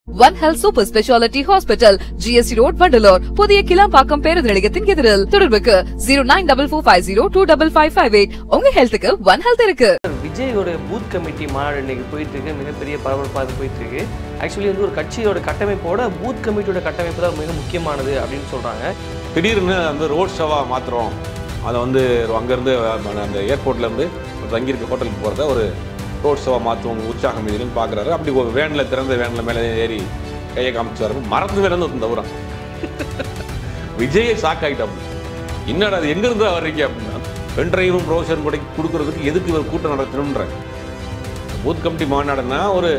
One Health Super Speciality Hospital, GST Road, Vandalore. புதிய கிளாம்பாக்கம் பேருந்து நிலையத்தின் எதிரில். தொடர்புக்கு 0944502558. உங்க ஹெல்த்துக்கு One Health இருக்கு. விஜயோட பூத் கமிட்டி மாநாடு இன்னைக்கு போயிட்டு இருக்கு. மிகப்பெரிய பரபரப்பாக போயிட்டு இருக்கு. ஆக்சுவலி வந்து ஒரு கட்சியோட கட்டமைப்போட பூத் கமிட்டியோட கட்டமைப்பு தான் மிக முக்கியமானது அப்படின்னு சொல்றாங்க. திடீர்னு வந்து ரோட் ஷோவாக மாற்றுறோம். அதை வந்து அங்கேருந்து அந்த ஏர்போர்ட்லேருந்து தங்கியிருக்க ஹோட்டலுக்கு போகிறத ஒரு ரோட் ஷோவாக மாற்றுவோம் உற்சாகம் இதுன்னு பார்க்குறாரு. அப்படி ஒரு வேனில் திறந்த வேனில் மேலே ஏறி கையை காமிச்சு வர மறந்து வேறு வந்து தவிரம் விஜயை ஷாக் ஆகிட்டோம். என்னடா அது எங்கேருந்து வர்றீங்க அப்படின்னா பென்ட்ரைவும் ப்ரோஷரும் கூட கொடுக்குறதுக்கு எதுக்கு இவர் கூட்டம் நடத்தணுன்ற பூத் கமிட்டி மாநாடுனா ஒரு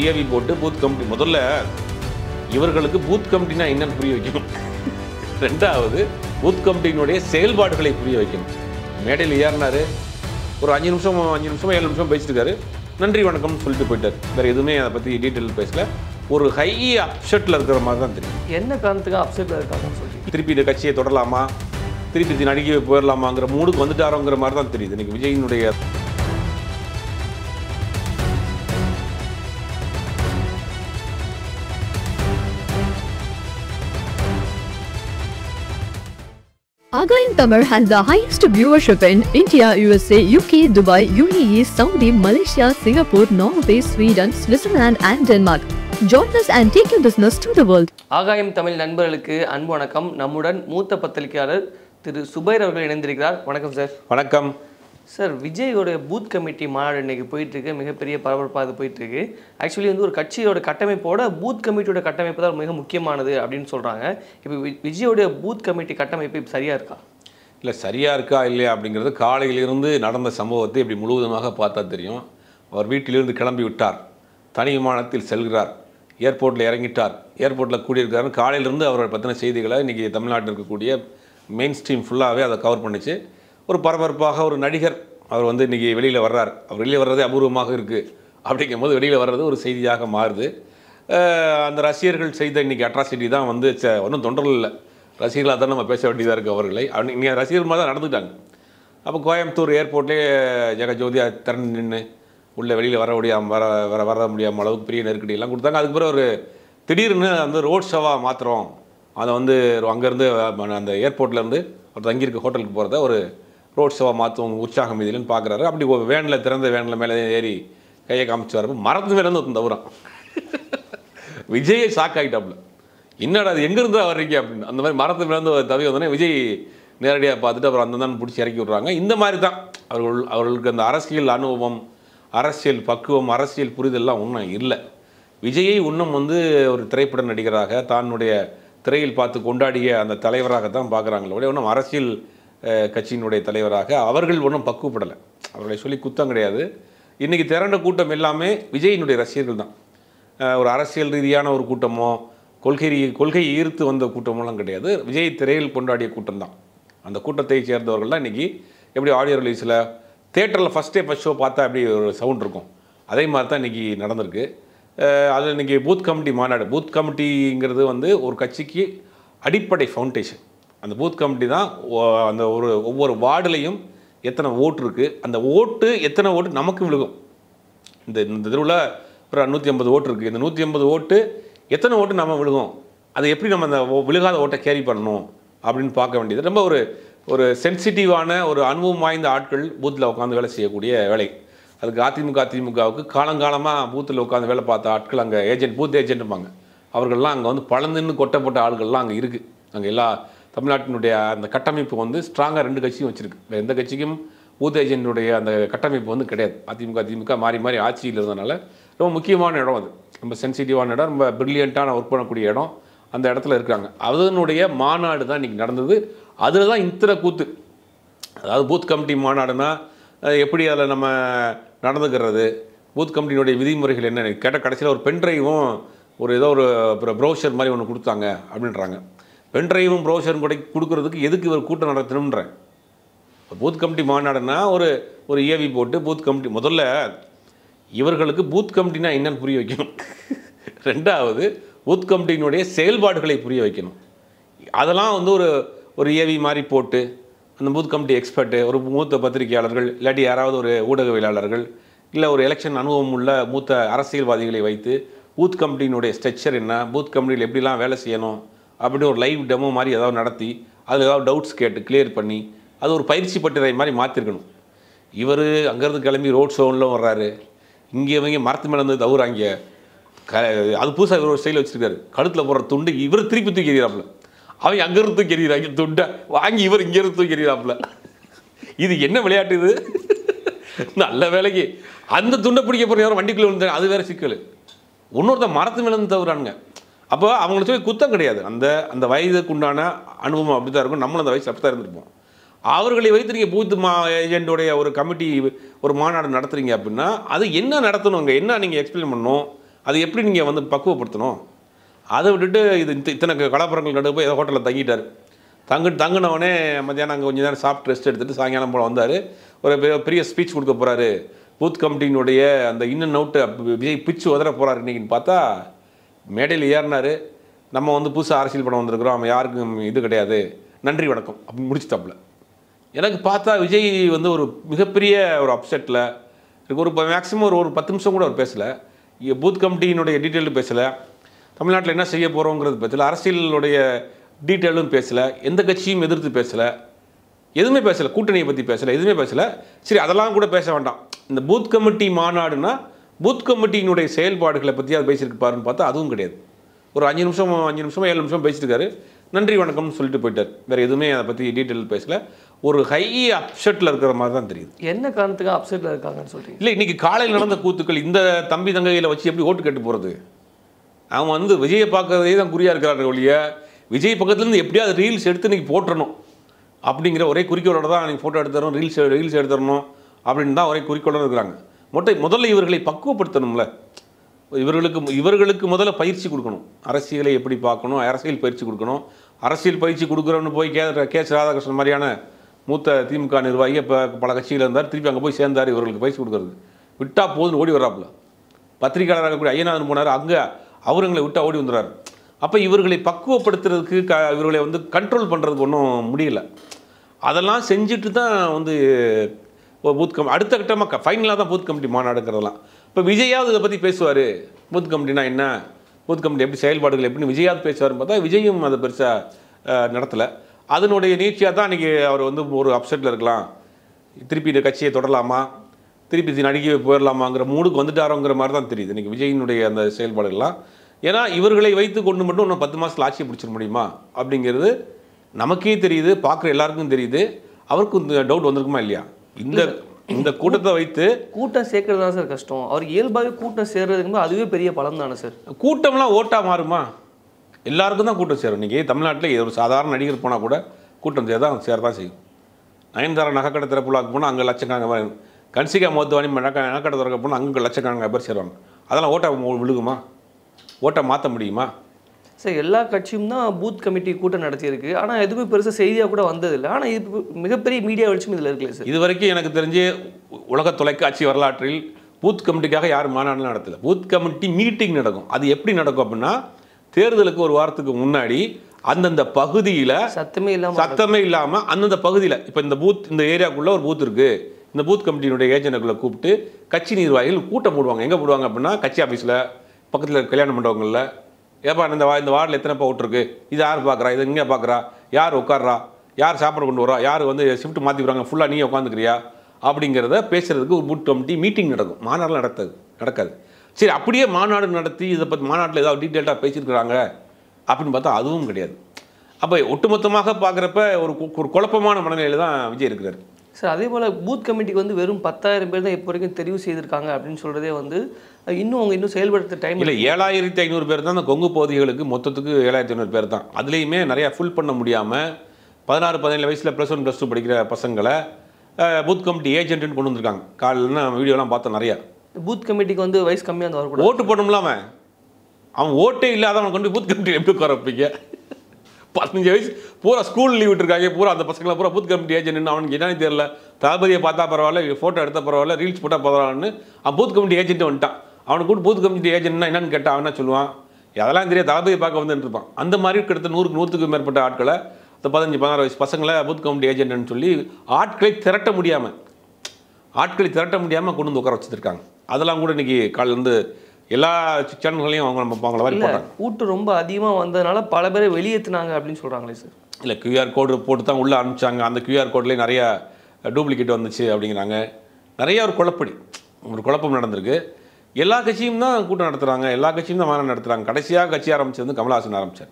ஏவி போட்டு பூத் கமிட்டி முதல்ல இவர்களுக்கு பூத் கமிட்டினா என்னன்னு புரிய வைக்கணும். ரெண்டாவது பூத் கமிட்டியினுடைய செயல்பாடுகளை புரிய வைக்கணும். மேடையில் ஏறினார், ஒரு 5 நிமிஷம் 7 நிமிஷம் பேசிட்டுருக்காரு. நன்றி வணக்கம்னு சொல்லிட்டு போயிட்டார். வேறு எதுவுமே அதை பற்றி டீட்டெயில் பேசல. ஒரு ஹை அப்செட்டில் இருக்கிற மாதிரி தான் தெரியும். என்ன காரணத்துக்கு அப்செட்டில் இருக்காங்கன்னு சொல்லி திருப்பி இந்த கட்சியை தொடரலாமா, திருப்பி நடிகை போயிடலாமாங்கிற மூடுக்கு வந்துட்டாரோங்கிற மாதிரி தான் தெரியுது இன்னைக்கு விஜயினுடைய. Agayam Tamil has the highest viewership in India, USA, UK, Dubai, UAE, Saudi, Malaysia, Singapore, Norway, Sweden, Switzerland and Denmark. Join us and take your business to the world. ஆகாயம் தமிழ் நண்பர்களுக்கு அன்பு வணக்கம். நம்முடன் மூத்த பத்திரிகையாளர் திரு சுபைர் அவர்கள் இணைந்திருக்கிறார். வணக்கம் சார். வணக்கம் சார். விஜயோட பூத் கமிட்டி மாநாடு இன்னைக்கு போயிட்டு இருக்கு. மிகப்பெரிய பரபரப்பாக போயிட்டு இருக்கு. ஆக்சுவலி வந்து ஒரு கட்சியோட கட்டமைப்போட பூத் கமிட்டியோட கட்டமைப்பு தான் மிக முக்கியமானது அப்படின்னு சொல்றாங்க. இப்போ விஜயோட பூத் கமிட்டி கட்டமைப்பு இப்போ சரியா இருக்கா? இல்லை சரியாக இருக்கா இல்லையா அப்படிங்கிறது காலையிலிருந்து நடந்த சம்பவத்தை இப்படி முழுவதுமாக பார்த்தா தெரியும். அவர் வீட்டிலிருந்து கிளம்பி விட்டார், தனி விமானத்தில் செல்கிறார், ஏர்போர்ட்டில் இறங்கிட்டார், ஏர்போர்ட்டில் கூடியிருக்காரு. காலையிலிருந்து அவரை பற்றின செய்திகளை இன்றைக்கி தமிழ்நாட்டில் இருக்கக்கூடிய மெயின் ஸ்ட்ரீம் ஃபுல்லாகவே அதை கவர் பண்ணிச்சு. ஒரு பரபரப்பாக ஒரு நடிகர் அவர் வந்து இன்றைக்கி வெளியில் வர்றார். அவர் வெளியில் வர்றதே அபூர்வமாக இருக்குது. அப்படிங்கும்போது வெளியில் வர்றது ஒரு செய்தியாக மாறுது. அந்த ரசிகர்கள் செய்த இன்றைக்கி அட்ராசிட்டி தான் வந்து ஒன்றும் தொண்டர்கள் இல்லை, ரசிகர்களாக தான் நம்ம பேச வேண்டியதாக இருக்குது அவர்களை. இன்றைக்கி ரசிகர் மாதிரி தான் நடந்துட்டாங்க. அப்போ கோயம்புத்தூர் ஏர்போர்ட்லேயே ஜெகஜோதியாக திறந்து நின்று உள்ளே வெளியில் வர முடியாமல் அளவுக்கு பெரிய நெருக்கடியெல்லாம் கொடுத்தாங்க. அதுக்கு பிறகு ஒரு திடீர்னு வந்து ரோட் ஷோவாக மாற்றுறோம், அதை வந்து அங்கேருந்து அந்த ஏர்போர்ட்லேருந்து ஒரு தங்கியிருக்க ஹோட்டலுக்கு போகிறத ஒரு ரோட் ஷோவாக மாற்றுவோம் உற்சாகம் இதுன்னு பார்க்குறாரு. அப்படி ஒரு வேனில் திறந்த வேனில் மேலே ஏறி கையை காமிச்சு வரப்போ மறந்து வேறு வந்து தவிரம் விஜயை ஷாக் ஆகிட்டாப்புல. என்னடா அது எங்கேருந்து வர்றீங்க அப்படின்னு அந்த மாதிரி மரத்து மேலேருந்து தவி வந்தோடனே விஜய் நேரடியாக பார்த்துட்டு அப்புறம் அந்த தான் பிடிச்சி இறக்கி விட்றாங்க. இந்த மாதிரி தான் அவர்களுக்கு அந்த அரசியல் அனுபவம், அரசியல் பக்குவம், அரசியல் புரிதல்லாம் ஒன்றும் இல்லை. விஜயை இன்னும் வந்து ஒரு திரைப்பட நடிகராக தன்னுடைய திரையில் பார்த்து கொண்டாடிய அந்த தலைவராக தான் பார்க்குறாங்களே ஒன்றும் அரசியல் கட்சியினுடைய தலைவராக அவர்கள் ஒன்றும் பக்குவப்படலை. அவர்களை சொல்லி குத்தம் கிடையாது. இன்றைக்கி திரண்ட கூட்டம் எல்லாமே விஜயினுடைய ரசிகர்கள் தான். ஒரு அரசியல் ரீதியான ஒரு கூட்டமோ கொள்கை ஈர்த்து வந்த கூட்டமெல்லாம் கிடையாது. விஜய் திரையில் கொண்டாடிய கூட்டம் தான். அந்த கூட்டத்தை சேர்ந்தவர்கள் தான் இன்றைக்கி எப்படி ஆடியோ ரிலீஸில் தேட்டரில் ஃபஸ்ட் ஷோ பார்த்தா அப்படி ஒரு சவுண்ட் இருக்கும், அதே மாதிரி தான் இன்றைக்கி நடந்திருக்கு. அது இன்றைக்கி பூத் கமிட்டி மாநாடு. பூத் கமிட்டிங்கிறது வந்து ஒரு கட்சிக்கு அடிப்படை ஃபவுண்டேஷன். அந்த பூத் கமிட்டி தான் அந்த ஒவ்வொரு வார்டுலேயும் எத்தனை ஓட்டு இருக்குது, அந்த ஓட்டு எத்தனை ஓட்டு நமக்கு விழுகும். இந்த தெருவில் ஒரு 150 ஓட்டு இருக்குது, இந்த 150 ஓட்டு எத்தனை ஓட்டு நம்ம விழுகும், அதை எப்படி நம்ம அந்த விழுகாத ஓட்டை கேரி பண்ணணும் அப்படின்னு பார்க்க வேண்டியது ரொம்ப ஒரு சென்சிட்டிவான ஒரு அனுபவம் வாய்ந்த ஆட்கள் பூத்தில் உட்காந்து வேலை செய்யக்கூடிய வேலை. அதுக்கு திமுகவுக்கு காலங்காலமாக பூத்தில் உட்காந்து வேலை பார்த்த ஆட்கள் அங்கே பூத் ஏஜென்ட்டுப்பாங்க. அவர்கள்லாம் அங்கே வந்து பழந்துன்னு கொட்டப்பட்ட ஆட்கள்லாம் அங்கே இருக்குது. அங்கே எல்லா தமிழ்நாட்டினுடைய அந்த கட்டமைப்பு வந்து ஸ்ட்ராங்காக 2 கட்சியும் வச்சுருக்கு. எந்த கட்சிக்கும் பூத் ஏஜென்ட்டுடைய அந்த கட்டமைப்பு வந்து கிடையாது. திமுக மாறி மாறி ஆட்சியில் இருந்ததுனால ரொம்ப முக்கியமான இடம், அது ரொம்ப சென்சிட்டிவான இடம், ரொம்ப ப்ரில்லியண்ட்டான ஒர்க் பண்ணக்கூடிய இடம். அந்த இடத்துல இருக்காங்க. அதனுடைய மாநாடு தான் இன்றைக்கி நடந்தது. அதில் தான் இத்தனை கூத்து. அதாவது பூத் கமிட்டி மாநாடுனா எப்படி அதில் நம்ம நடந்துக்கிறது, பூத் கமிட்டியினுடைய விதிமுறைகள் என்ன கேட்டால் கடைசியில் ஒரு பென்ட்ரைவும் ஏதோ ஒரு ப்ரௌசர் மாதிரி ஒன்று கொடுத்தாங்க அப்படின்றாங்க. பென்ட்ரைவும் ப்ரௌசரும் கூட கொடுக்குறதுக்கு எதுக்கு இவர் கூட்டம் நடத்தணுன்றேன். பூத் கமிட்டி மாநாடுனா ஒரு ஏவி போட்டு பூத் கமிட்டி முதல்ல இவர்களுக்கு பூத் கமிட்டினா என்னன்னு புரிய வைக்கணும். ரெண்டாவது பூத் கமிட்டியினுடைய செயல்பாடுகளை புரிய வைக்கணும். அதெல்லாம் வந்து ஒரு ஏவி மாதிரி போட்டு அந்த பூத் கமிட்டி எக்ஸ்பர்ட்டு, ஒரு மூத்த பத்திரிகையாளர்கள், இல்லாட்டி யாராவது ஒரு ஊடகவியலாளர்கள், இல்லை ஒரு எலெக்ஷன் அனுபவம் உள்ள மூத்த அரசியல்வாதிகளை வைத்து பூத் கமிட்டியினுடைய ஸ்ட்ரக்சர் என்ன, பூத் கமிட்டியில் எப்படிலாம் வேலை செய்யணும் அப்படின்னு ஒரு லைவ் டெமோ மாதிரி ஏதாவது நடத்தி அதில் ஏதாவது டவுட்ஸ் கேட்டு கிளியர் பண்ணி அது ஒரு பயிற்சி பட்டறை மாதிரி மாற்றிருக்கணும். இவர் அங்கேருந்து கிளம்பி ரோட் ஷோவில் வர்றாரு, இங்கே இவங்க மரத்து மேலே வந்து தவுறாங்க. அது புதுசாக இவர் ஒரு ஸ்டைல் வச்சுருக்காரு. கழுத்தில் போடுற துண்டு இவர் திருப்பி தூக்கி எறிகிறாப்புல, அவங்க அங்கேருந்து தூக்கி எறிகிறாங்க துண்டை வாங்கி இவர் இங்கேருந்து தூக்கி எறிகிறாப்புல. இது என்ன விளையாட்டு இது? நல்ல வேலைக்கு அந்த துண்டை பிடிக்க போகிற யாரும் வண்டிக்குள்ளே விழுந்தாங்க, அது வேறு சிக்கல். இன்னொருத்தர் மரத்து மேலே வந்து தவுறானுங்க. அப்போ அவங்கள சொல்லி குத்தம் கிடையாது, அந்த அந்த வயதுக்கு உண்டான அனுபவம் அப்படி தான் இருக்கும். நம்மளும் அந்த வயசு அப்படி தான் இருந்திருப்போம். அவர்களை வைத்து நீங்கள் பூத் ஏஜென்ட்டோடைய ஒரு கமிட்டி ஒரு மாநாடு நடத்துகிறீங்க அப்படின்னா அது என்ன நடத்தணுங்க, என்ன நீங்கள் எக்ஸ்பிளைன் பண்ணணும், அது எப்படி நீங்கள் வந்து பக்குவப்படுத்தணும். அதை விட்டுட்டு இது இத்தனை கலப்புறங்கள் நடுவு போய் ஏதோ ஹோட்டலில் தங்கிட்டார். தங்கினவனே மத்தியானம் அங்கே கொஞ்சம் நேரம் சாப்பிட்டு ரெஸ்ட் எடுத்துகிட்டு சாயங்காலம் போல் வந்தார். ஒரு பெரிய ஸ்பீச் கொடுக்க போகிறாரு. பூத் கமிட்டியினுடைய அந்த இன்னும் நோட்டு விஜய் பிச்சு உதற போகிறாரு இன்றைக்கின்னு பார்த்தா மேடையில் ஏறினார். நம்ம வந்து புதுசாக அரசியல் படம் வந்திருக்கிறோம், அவன் யாருக்கும் இது கிடையாது, நன்றி வணக்கம் அப்படின்னு முடிச்சுட்டாப்புல. எனக்கு பார்த்தா விஜய் வந்து ஒரு மிகப்பெரிய ஒரு அப்செட்டில் ஒரு மேக்ஸிமம் ஒரு 10 நிமிஷம் கூட அவர் பேசலை. பூத் கமிட்டியினுடைய டீட்டெயிலும் பேசலை, தமிழ்நாட்டில் என்ன செய்ய போகிறோங்கிறது பேசலை, அரசியலுடைய டீட்டெயிலும் பேசலை, எந்த கட்சியும் எதிர்த்து பேசலை, எதுவுமே பேசலை, கூட்டணியை பற்றி பேசலை, எதுவுமே பேசலை. சரி அதெல்லாம் கூட பேச வேண்டாம், இந்த பூத் கமிட்டி மாநாடுனா பூத் கமிட்டியினுடைய செயல்பாடுகளை பற்றி அது பேசியிருப்பாருன்னு பார்த்தா அதுவும் கிடையாது. ஒரு 5 நிமிஷம் 7 நிமிஷம் பேசியிருக்காரு, நன்றி வணக்கம்னு சொல்லிட்டு போயிட்டார். வேறு எதுவுமே அதை பற்றி டீட்டெயில் பேசலை. ஒரு ஹை அப்செட்டில் இருக்கிற மாதிரி தான் தெரியுது. என்ன காரணத்துக்கு அப்செட்டில் இருக்காங்கன்னு சொல்கிறீங்க? இல்லை, இன்றைக்கி காலையில் நடந்த கூத்துக்கள் இந்த தம்பி தங்கையில் வச்சு எப்படி ஓட்டு கேட்டு போகிறது? அவன் வந்து விஜயை பார்க்கறதே தான் குறியாக இருக்கிறார்கள் ஒழிய விஜய் பக்கத்துலேருந்து எப்படியாவது ரீல்ஸ் எடுத்து இன்றைக்கி போட்டுறணும் அப்படிங்கிற ஒரே குறிக்கோளோட தான் நீங்கள் ஃபோட்டோ எடுத்துடணும், ரீல்ஸ் எடுத்துடணும் அப்படின்னு தான் ஒரே குறிக்கோளோடு இருக்கிறாங்க. முதல்ல இவர்களை பக்குவப்படுத்தணும்ல. இவர்களுக்கு முதல்ல பயிற்சி கொடுக்கணும், அரசியலை எப்படி பார்க்கணும், அரசியல் பயிற்சி கொடுக்கணும். அரசியல் பயிற்சி கொடுக்குறோன்னு போய் கேஸ் ராதாகிருஷ்ணன் மாதிரியான மூத்த திமுக நிர்வாகி இப்போ பல கட்சியில் இருந்தார், திருப்பி அங்கே போய் சேர்ந்தார் இவர்களுக்கு பயிற்சி கொடுக்குறது. விட்டால் போதுன்னு ஓடி வர்றாப்புல. பத்திரிகையாளராக கூட ஐயநாதன் போனார், அங்கே அவருங்களை விட்டால் ஓடி வந்துடுறாரு. அப்போ இவர்களை பக்குவப்படுத்துறதுக்கு இவர்களை வந்து கண்ட்ரோல் பண்ணுறதுக்கு ஒன்றும் முடியல. அதெல்லாம் செஞ்சுட்டு தான் வந்து பூத் கமிட்டி அடுத்த கட்டமாக ஃபைனலாக தான் பூத் கமிட்டி மாநாடுங்கிறதெல்லாம். இப்போ விஜயாவது இதை பற்றி பேசுவார், பூத் கமிட்டினா என்ன, பூத் கமிட்டி எப்படி செயல்பாடுகள் எப்படின்னு விஜயாவது பேசுவார்னு பார்த்தா விஜயும் அதை பெருசாக நடத்தலை. அதனுடைய நீட்சியாக தான் இன்றைக்கி அவர் வந்து ஒரு அப்செட்டில் இருக்கலாம், திருப்பி இந்த கட்சியை தொடரலாமா, திருப்பி நடிகை போயிடலாமாங்கிற மூடுக்கு வந்துட்டாரோங்கிற மாதிரி தான் தெரியுது இன்றைக்கி விஜயினுடைய அந்த செயல்பாடுகள்லாம். ஏன்னா இவர்களை வைத்து கொண்டு மட்டும் இன்னும் 10 மாதத்தில் ஆட்சியை பிடிச்சிட முடியுமா அப்படிங்கிறது நமக்கே தெரியுது, பார்க்குற எல்லாருக்கும் தெரியுது. அவருக்கும் டவுட் வந்திருக்குமா இல்லையா? இந்த கூட்டத்தை வைத்து கூட்டம் சேர்க்கறது தான் சார் கஷ்டம். அவர் இயல்பாகவே கூட்டம் சேர்றதுக்கு அதுவே பெரிய பலம் தானே சார். கூட்டம்லாம் ஓட்டாக மாறுமா? எல்லாருக்கும் தான் கூட்டம் சேரும். இன்றைக்கி தமிழ்நாட்டில் ஒரு சாதாரண நடிகர் போனால் கூட கூட்டம் சேரதான் செய்யும். நயன்தாரா நகைக்கடை திறப்புலாக்கு போனால் அங்கே லட்சக்கணக்கான, கன்சிகா மோத்துவானி நகைக்கடை திறக்க போனால் அங்கே லட்சக்கணக்கான பேர் சேருவாங்க. அதெல்லாம் ஓட்டை விழுகுமா? ஓட்டை மாற்ற முடியுமா? சார் எல்லா கட்சியும் தான் பூத் கமிட்டி கூட்டம் நடத்தியிருக்கு, ஆனால் எதுவுமே பெருசாக செய்தியாக கூட வந்ததில்லை. ஆனால் இது மிகப்பெரிய மீடியா வெளிச்சம் இதில் இருக்குல்ல சார். இது வரைக்கும் எனக்கு தெரிஞ்சு உலக தொலைக்காட்சி வரலாற்றில் பூத் கமிட்டிக்காக யாரும் மாநாடு நடத்தலை. பூத் கமிட்டி மீட்டிங் நடக்கும். அது எப்படி நடக்கும் அப்படின்னா தேர்தலுக்கு ஒரு வாரத்துக்கு முன்னாடி அந்தந்த பகுதியில் சத்தமே இல்லாமல் அந்தந்த பகுதியில் இப்போ இந்த ஏரியாவுக்குள்ளே ஒரு பூத் இருக்குது, இந்த பூத் கமிட்டியினுடைய ஏஜென்ட்டுகளை கூப்பிட்டு கட்சி நிர்வாகிகள் கூட்டம் போடுவாங்க. எங்கே போடுவாங்க அப்படின்னா கட்சி ஆஃபீஸில், பக்கத்தில் கல்யாண மண்டபங்களில். ஏப்பா இந்த வார்டில் எத்தனைப்பா ஓட்டுருக்கு, இது யார் பார்க்குறா, இது எங்கே பார்க்குறா, யார் உட்கார்றா, யார் சாப்பாடு கொண்டு வரா, யார் வந்து ஷிஃப்ட் மாற்றி விடுறாங்க, ஃபுல்லாக நீ உட்காந்துக்கிறியா அப்படிங்கிறத பேசுகிறதுக்கு ஒரு பூத் கமிட்டி மீட்டிங் நடக்கும். மாநாடுலாம் நடக்காது. சரி, அப்படியே மாநாடு நடத்தி இதை பற்றி மாநாட்டில் ஏதாவது டீட்டெயில்டாக பேசியிருக்கிறாங்க அப்படின்னு பார்த்தா அதுவும் கிடையாது. அப்போ ஒட்டுமொத்தமாக பார்க்குறப்ப ஒரு குழப்பமான மனநிலையில் தான் விஜய் இருக்கிறார் சார். அதே போல் பூத் கமிட்டிக்கு வந்து வெறும் 10,000 பேர் தான் இப்போ வரைக்கும் தெரிவு செய்திருக்காங்க அப்படின்னு சொல்கிறதே வந்து இன்னும் செயல்படுத்த டைம் இல்லை. 7,500 பேர் தான் அந்த கொங்கு பகுதிகளுக்கு, மொத்தத்துக்கு 7,500 பேர் தான். அதுலேயுமே நிறையா ஃபுல் பண்ண முடியாமல் 16-17 வயசில் +1 +2 படிக்கிற பசங்களை பூத் கமிட்டி ஏஜென்ட்னு கொண்டு வந்திருக்காங்க. காலையில் வீடியோலாம் பார்த்தோம் நிறையா. பூத் கமிட்டிக்கு வந்து வயசு கம்மியாக அந்த வரக்கூடாது, ஓட்டு போடணும்ல. அவன் ஓட்டே இல்லாதவன் கொண்டு பூத் கமிட்டி எப்படி உட்கார வைப்பீங்க? 15 வயசு பூரா ஸ்கூல் லீவ் விட்டுருக்காங்க, பூரா அந்த பசங்களை பூரா பூத் கமிட்டி ஏஜென்ட். அவனுக்கு என்னன்னு தெரியல, தளபதியை பார்த்தா பரவாயில்ல, ஃபோட்டோ எடுத்தால் பரவாயில்ல, ரீல்ஸ் போட்டால் பரவாயில்லன்னு அவன் பூத் கமிட்டி ஏஜென்ட்டு வந்துட்டான். அவனுக்கு கூட பூத் கமிட்டி ஏஜென்ட்னா என்னன்னு கேட்டால் அவன் என்ன சொல்லுவான், அதெல்லாம் தெரியாது, தளபதியை பார்க்க வந்துட்டு இருப்பான். அந்த மாதிரி கிட்டத்தட்ட 100க்கு மேற்பட்ட ஆட்களை, இந்த 15-16 வயசு பசங்களை பூத் கமிட்டி ஏஜென்ட்னு சொல்லி ஆட்களை திரட்ட முடியாமல் கொண்டு வந்து உட்கார வச்சுருக்காங்க. அதெல்லாம் கூட இன்றைக்கி காலிலேருந்து எல்லா சேனல்களையும் அவங்கள மாதிரி போட்டாங்க. கூட்டு ரொம்ப அதிகமாக வந்ததுனால பல பேரை வெளியேற்றினாங்க அப்படின்னு சொல்கிறாங்களே சார். இல்லை, கியூஆர் கோடு போட்டு தான் உள்ளே அனுப்பிச்சாங்க. அந்த கியூஆர் கோட்லேயே நிறையா டூப்ளிகேட் வந்துச்சு அப்படிங்கிறாங்க. நிறையா ஒரு குழப்பம் நடந்திருக்கு. எல்லா கட்சியும் தான் கூட்டம் நடத்துகிறாங்க, எல்லா கட்சியும் தான் மாநாடு நடத்துகிறாங்க. கடைசியாக கட்சி ஆரம்பிச்சது வந்து கமலஹாசன் ஆரம்பித்தார்.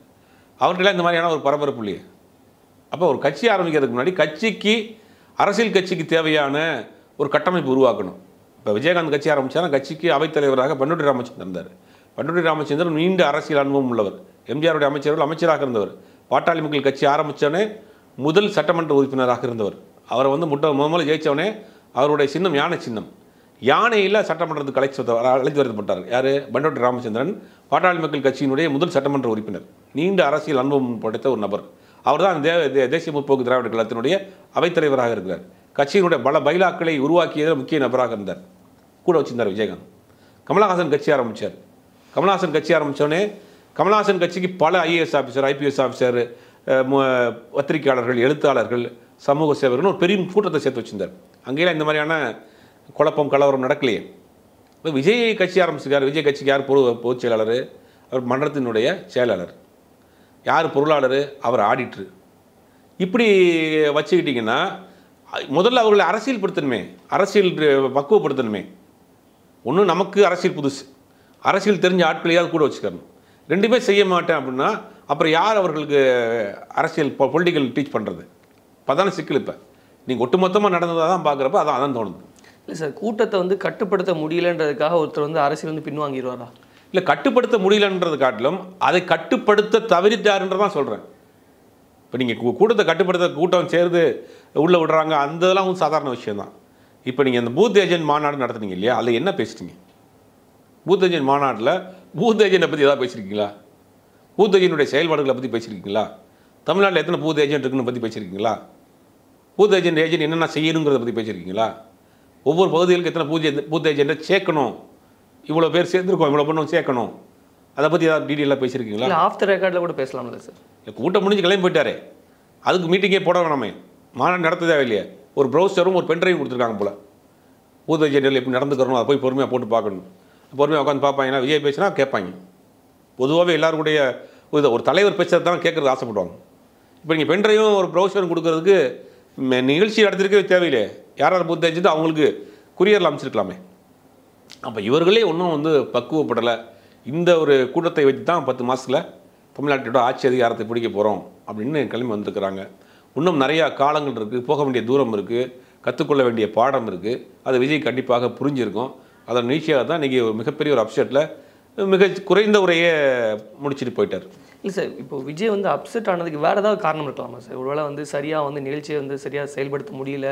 அவர்கிட்ட இந்த மாதிரியான ஒரு பரபரப்பு இல்லையே. அப்போ ஒரு கட்சி ஆரம்பிக்கிறதுக்கு முன்னாடி அரசியல் கட்சிக்கு தேவையான ஒரு கட்டமைப்பு உருவாக்கணும். இப்போ விஜயகாந்த் கட்சி ஆரம்பித்தார், கட்சிக்கு அவைத்தலைவராக பண்டோட்டி ராமச்சந்திரன் இருந்தார். பண்டோட்டி ராமச்சந்திரன் நீண்ட அரசியல் அனுபவம் உள்ளவர், எம்ஜிஆருடைய அமைச்சராக இருந்தவர். பாட்டாளி மக்கள் கட்சி ஆரம்பித்தோடனே முதல் சட்டமன்ற உறுப்பினராக இருந்தவர். அவரை வந்து முதல்ல ஜெயித்தவனே அவருடைய சின்னம் யானை சின்னம். யானையில் சட்டமன்றத்துக்கு அழைத்து வரப்பட்டார். யார்? பண்டோட்டி ராமச்சந்திரன், பாட்டாளி மக்கள் கட்சியினுடைய முதல் சட்டமன்ற உறுப்பினர், நீண்ட அரசியல் அனுபவம் படைத்த ஒரு நபர். அவர் தான் தேசிய முற்போக்கு திராவிட கழகத்தினுடைய அவைத்தலைவராக இருக்கிறார். கட்சியினுடைய பல பைலாக்களை உருவாக்கியதில் முக்கிய நபராக இருந்தார். கூட வச்சிருந்தார் விஜயகாந்த். கமலஹாசன் கட்சி ஆரம்பித்தார். கமலஹாசன் கட்சி ஆரம்பித்தோடனே கமலஹாசன் கட்சிக்கு பல ஐஏஎஸ் ஆஃபீஸர், ஐபிஎஸ் ஆஃபீஸர், பத்திரிகையாளர்கள், எழுத்தாளர்கள், சமூக சேவகர்கள் ஒரு பெரிய கூட்டத்தை சேர்த்து வச்சிருந்தார். அங்கேயும் இந்த மாதிரியான குழப்பம் கலவரம் நடக்கலையே. இப்போ விஜய் கட்சி ஆரம்பிச்சிருக்கார். விஜய் கட்சிக்கு யார் பொதுச் செயலாளர்? அவர் மன்றத்தினுடைய செயலாளர். யார் பொருளாளர்? அவர் ஆடிட்ரு. இப்படி வச்சுக்கிட்டிங்கன்னா முதல்ல அவர்களை அரசியல் பக்குவப்படுத்தணுமே. ஒன்று நமக்கு அரசியல் புதுசு, அரசியல் தெரிஞ்ச ஆட்களையாவது கூட வச்சுக்கணும். ரெண்டுமே செய்ய மாட்டேன் அப்படின்னா அப்புறம் யார் அவர்களுக்கு அரசியல் பொலிட்டிக்கல் டீச் பண்ணுறது? இப்போ தானே சிக்கல். இப்போ நீங்கள் ஒட்டுமொத்தமாக நடந்ததாக தான் பார்க்குறப்ப அதான் தோணுது. இல்லை சார், கூட்டத்தை வந்து கட்டுப்படுத்த முடியலன்றதுக்காக ஒருத்தர் வந்து அரசியல் வந்து பின்வாங்கிடுவாரா? இல்லை, கட்டுப்படுத்த முடியலன்றது காட்டிலும் அதை கட்டுப்படுத்த தவறிட்டாருன்றதான் சொல்கிறேன். இப்போ நீங்கள் கூட்டத்தை கட்டுப்படுத்த கூட்டம் சேர்ந்து உள்ளே விடுறாங்க, அந்த இதெல்லாம் ஒரு சாதாரண விஷயந்தான். இப்போ நீங்கள் அந்த பூத் ஏஜென்ட் மாநாடு நடத்துனீங்க இல்லையா, அதில் என்ன பேசிட்டீங்க? பூத் ஏஜென்ட் மாநாட்டில் பூத் ஏஜென்ட்டை பற்றி எதாவது பேசியிருக்கீங்களா? பூத் ஏஜென்ட்டுடைய செயல்பாடுகளை பற்றி பேசியிருக்கீங்களா? தமிழ்நாட்டில் எத்தனை பூத் ஏஜென்ட் இருக்குன்னு பற்றி பேசியிருக்கீங்களா? பூத் ஏஜென்ட் என்னென்ன செய்யணுங்கிறத பற்றி பேசியிருக்கீங்களா? ஒவ்வொரு பகுதிகளுக்கு எத்தனை பூத் ஏஜென்ட்டை சேர்க்கணும், இவ்வளோ பேர் சேர்ந்துருக்கோம், இவ்வளோ பண்ணணும் சேர்க்கணும், அதை பற்றி ஏதாவது டீட்டெயிலாக பேசியிருக்கீங்களா? இல்லை, ஆஃப்டர் ரெக்கார்டில் கூட பேசலாம்ல சார். இல்லை, கூட்டம் முடிஞ்சு கிளம்பி போயிட்டாரே, அதுக்கு மீட்டிங்கே போட வேணாமே, மாநாடு நடத்த தேவையில்லையே. ஒரு ப்ரௌசரும் ஒரு பென்ட்ரைவும் கொடுத்துருக்காங்க போல். பூத் ஏஜென்ட்டில் எப்படி நடந்துக்கிறணும் அதை போய் பொறுமையாக போட்டு பார்க்கணும். பொறுமையாக உட்காந்து பார்ப்பாங்கன்னா விஜய் பேசினா கேட்பாங்க. பொதுவாகவே எல்லாருடைய ஒரு தலைவர் பேசுறது தான் கேட்குறது ஆசைப்படுவாங்க. இப்போ நீங்கள் பென்ட்ரைவும் ஒரு ப்ரௌசரும் கொடுக்கறதுக்கு நிகழ்ச்சி நடத்திருக்கவே தேவையில்லையே. யாராவது பூத் ஏஜென்ட் அவங்களுக்கு குரியரில் அமைச்சிருக்கலாமே. அப்போ இவர்களே ஒன்றும் வந்து பக்குவப்படலை. இந்த ஒரு கூட்டத்தை வச்சு தான் 10 மாதத்தில் தமிழ்நாட்டோட ஆட்சி அதிகாரத்தை பிடிக்க போகிறோம் அப்படின்னு கிளம்பி வந்துருக்குறாங்க. இன்னும் நிறையா காலங்கள் இருக்குது, போக வேண்டிய தூரம் இருக்குது, கற்றுக்கொள்ள வேண்டிய பாடம் இருக்குது. அது விஜய் கண்டிப்பாக புரிஞ்சிருக்கும். அதன் நிகழ்ச்சியாக தான் இன்றைக்கி மிகப்பெரிய ஒரு அப்செட்டில் மிக குறைந்த உரையே முடிச்சுட்டு போயிட்டார். இல்லை சார், இப்போ விஜய் வந்து அப்செட் ஆனதுக்கு வேறு ஏதாவது காரணம் இருக்கலாமா சார்? ஒருவேளை வந்து சரியாக வந்து நிகழ்ச்சியை வந்து சரியாக செயல்படுத்த முடியல,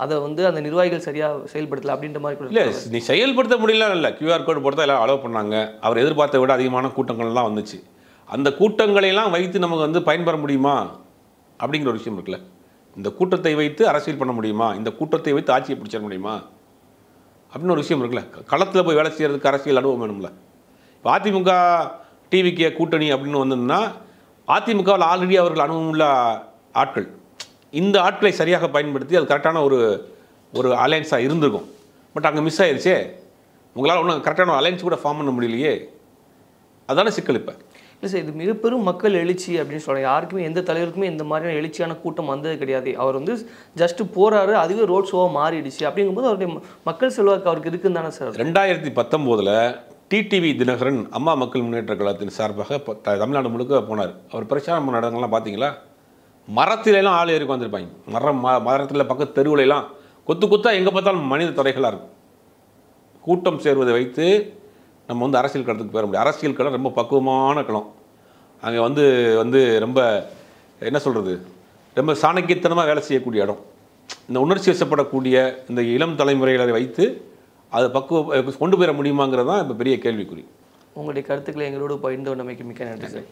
அதை வந்து அந்த நிர்வாகிகள் சரியாக செயல்படுத்தலை அப்படின்ற மாதிரி கூட? இல்லை, நீ செயல்படுத்த முடியல இல்லை, கியூஆர் கோடு போட்டு தான் எல்லாம் அலோவ் பண்ணாங்க. அவர் எதிர்பார்த்த விட அதிகமான கூட்டங்கள்லாம் வந்துச்சு. அந்த கூட்டங்களையெல்லாம் வைத்து நமக்கு வந்து பயன்பெற முடியுமா அப்படிங்கிற ஒரு விஷயம் இருக்குல்ல. இந்த கூட்டத்தை வைத்து அரசியல் பண்ண முடியுமா, இந்த கூட்டத்தை வைத்து ஆட்சியை பிடிச்சிட முடியுமா அப்படின்னு ஒரு விஷயம் இருக்குல்ல. களத்தில் போய் வேலை செய்கிறதுக்கு அரசியல் அனுபவம் வேணும்ல. இப்போ அதிமுக டிவிக்கு கூட்டணி அப்படின்னு வந்ததுன்னா அதிமுகவில் ஆல்ரெடி அவர்கள் அனுபவம் உள்ள ஆட்கள், இந்த ஆட்களை சரியாக பயன்படுத்தி அது கரெக்டான ஒரு அலையன்ஸாக இருந்திருக்கும். பட் அங்கே மிஸ் ஆயிடுச்சே. உங்களால் ஒன்றும் கரெக்டான அலையன்ஸ் கூட ஃபார்ம் பண்ண முடியலையே. அதான சிக்கல். இப்போ இல்லை சார், இது மிகப்பெரும் மக்கள் எழுச்சி அப்படின்னு சொல்கிறேன். யாருக்குமே எந்த தலைவருக்குமே இந்த மாதிரியான எழுச்சியான கூட்டம் வந்தது கிடையாது. அவர் வந்து ஜஸ்ட்டு போகிறாரு, அதுவே ரோட் ஷோவாக மாறிடுச்சு. அப்படிங்கும்போது அவருடைய மக்கள் செல்வாக்கு அவருக்கு இருக்குன்னு தானே சார். 2019 டிடிவி தினகரன் அம்மா மக்கள் முன்னேற்ற கழகத்தின் சார்பாக தமிழ்நாடு முழுக்க போனார். அவர் பிரச்சாரம் பண்ண இடங்கள்லாம் பார்த்தீங்களா, மரத்திலெல்லாம் ஆள் ஏறி வந்துருப்பாங்க. மரத்தில் பக்கத்து தெருவுலாம் கொத்தா எங்கே பார்த்தாலும் மனித தொடைகளாக இருக்கும். கூட்டம் சேர்வதை வைத்து நம்ம வந்து அரசியல் களத்துக்கு போயிட முடியும். அரசியல் களம் ரொம்ப பக்குவமான களம். அங்கே வந்து ரொம்ப என்ன சொல்கிறது, ரொம்ப சாணக்கியத்தனமாக வேலை செய்யக்கூடிய இடம். இந்த உணர்ச்சி வசப்படக்கூடிய இந்த இளம் தலைமுறைகளை வைத்து அதை கொண்டு போயிட முடியுமாங்கிறது தான் இப்போ பெரிய கேள்விக்குறி. உங்களுடைய கருத்துக்களை எங்களோடு பகிர்ந்து கொண்டமைக்கு மிக்க நன்றி சார்.